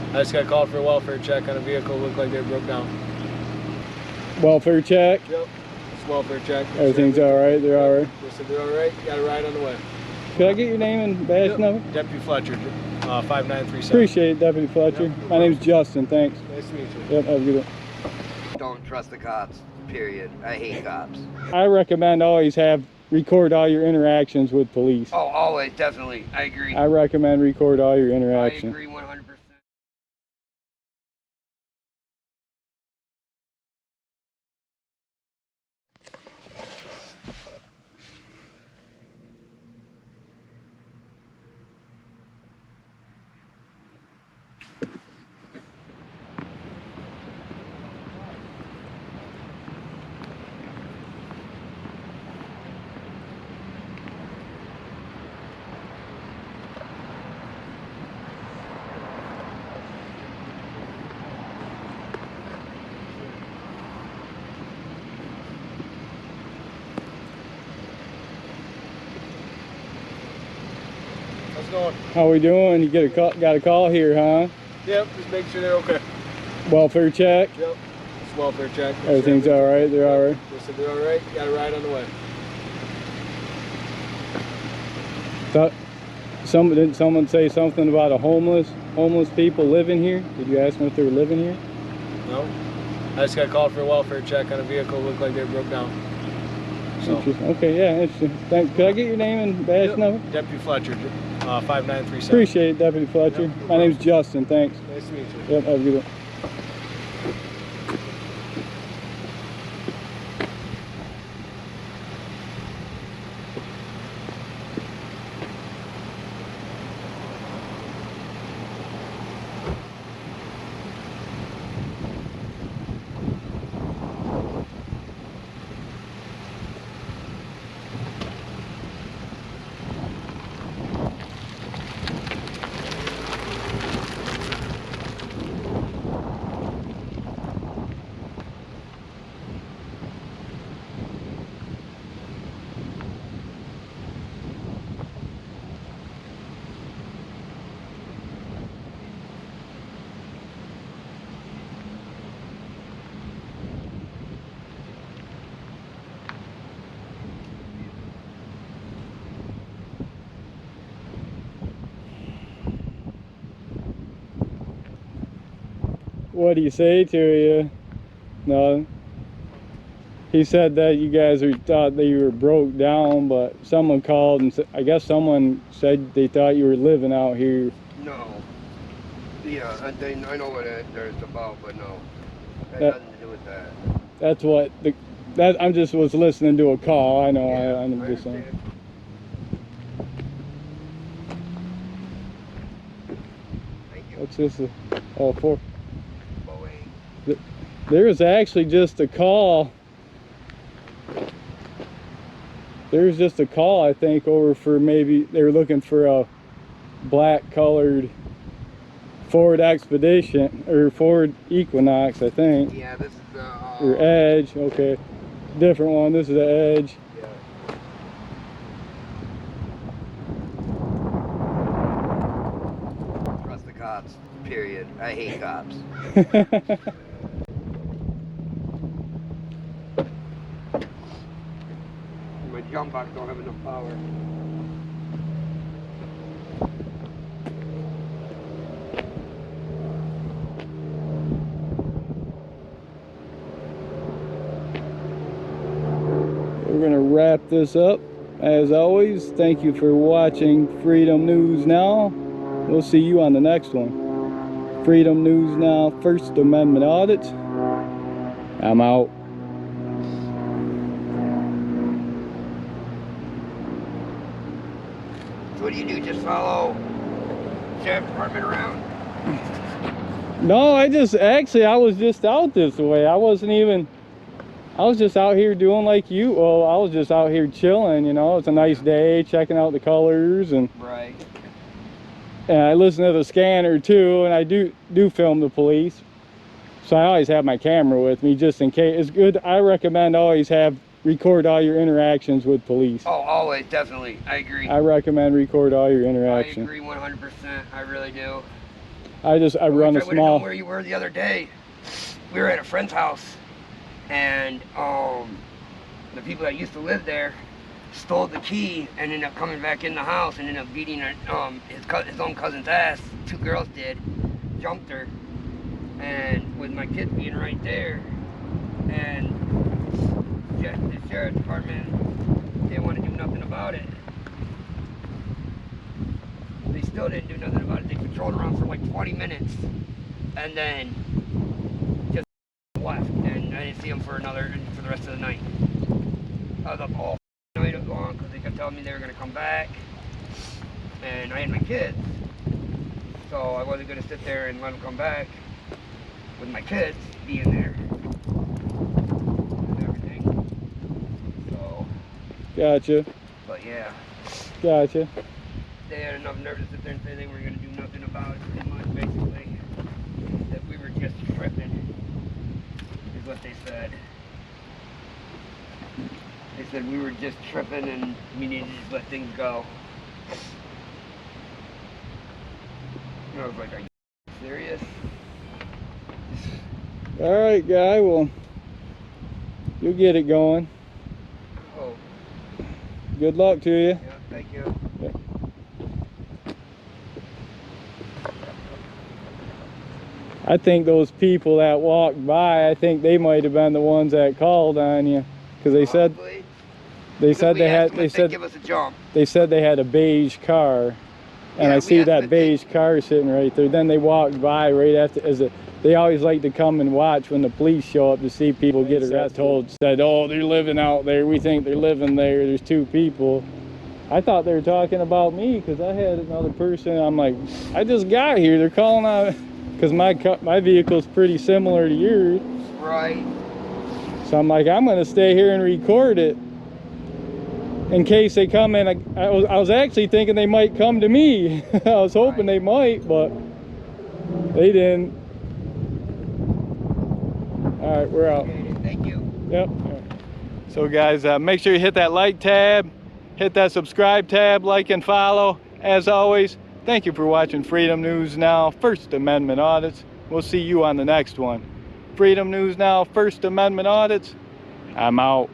I just got called for a welfare check on a vehicle. Looked like they broke down. Welfare check? Yep. It's a welfare check. Everything's all right? They're all right? They said they're all right. Got a ride on the way. Could I get your name and badge number? Deputy Fletcher, 5937. Appreciate it, Deputy Fletcher. Yep. My name's Justin, thanks. Nice to meet you. Yep, have a good one. Don't trust the cops, period. I hate cops. I recommend always record all your interactions with police. Oh, always, definitely. I agree. I recommend record all your I interactions. agree 100%. How's it going? How we doing? You got a call here, huh? Yep, just make sure they're okay. Welfare check? Yep. It's a welfare check. Everything's all right? They're all right? They said they're all right. Got a ride on the way. Didn't someone say something about homeless people living here? Did you ask them if they were living here? No. I just got called for a welfare check on a vehicle. Looked like they broke down. So. Okay, yeah, interesting. Could I get your name and badge number? Deputy Fletcher, 5937. Appreciate it, Deputy Fletcher. Yep. My name's Justin, thanks. Nice to meet you. Yep, have a good one. What do you say to you? No. He said that you guys thought that you were broke down, but someone called and I guess someone said they thought you were living out here. No. Yeah, I know what it's about, but no. That has nothing to do with that. That's what I just was listening to a call. I know. Yeah, I'm I just saying. understand. Thank you. What's this? Oh, for. Boeing. There was actually just a call. There was just a call, I think, over for maybe they were looking for a black colored Ford Expedition or Ford Equinox, I think. Yeah, this is the Or Edge, okay. Different one. This is the Edge. Yeah. Trust the cops, period. I hate cops. My jump box don't have enough power. We're going to wrap this up. As always, thank you for watching Freedom News Now. We'll see you on the next one. Freedom News Now, First Amendment Audit. I'm out. So what do? Just follow Sheriff Department around? No, I was just out this way. I was just out here doing like you. Well, I was just out here chilling, you know. It's a nice day, checking out the colors and Right. And I listen to the scanner too, and I do film the police. So I always have my camera with me just in case. It's good. I recommend always record all your interactions with police. Oh, always, definitely. I agree. I recommend record all your interactions. I agree 100%. I really do. I run a I would have known small. where you were the other day. We were at a friend's house, and the people that used to live there stole the key and ended up coming back in the house and ended up beating his own cousin's ass. 2 girls did, jumped her, and with my kids being right there, and the sheriff's department didn't want to do nothing about it. They still didn't do nothing about it. They patrolled around for like 20 minutes, and then just left, and I didn't see them for the rest of the night. I was up all night long because they kept telling me they were going to come back, and I had my kids, so I wasn't going to sit there and let them come back with my kids being there and everything. So, Gotcha. but yeah, Gotcha. they had enough nerve to sit there and say they weren't going to do nothing about it, pretty much, basically, that we were just tripping, is what they said. They said we were just tripping and we needed to just let things go. And I was like, are you serious? All right, guy. Well, you'll get it going. Oh, Good luck to you. yeah, thank you. I think those people that walked by, I think they might have been the ones that called on you, because they said Probably. they said We they asked had them they if they'd said give us a jump. they said they had a beige car, and Yeah, I we see asked them that if they- beige car sitting right there. Then they walked by right after. They always like to come and watch when the police show up to see people get arrested. Said, oh, they're living out there. We think they're living there. There's 2 people. I thought they were talking about me because I had another person. I'm like, I just got here. They're calling out because my vehicle's pretty similar to yours. Right. So I'm like, I'm gonna stay here and record it in case they come in. I was actually thinking they might come to me. I was hoping they might, but they didn't. All right, we're out. Okay, thank you. Yep. So guys, make sure you hit that like tab, hit that subscribe tab, like and follow. As always, thank you for watching Freedom News Now, First Amendment Audits. We'll see you on the next one. Freedom News Now, First Amendment Audits. I'm out.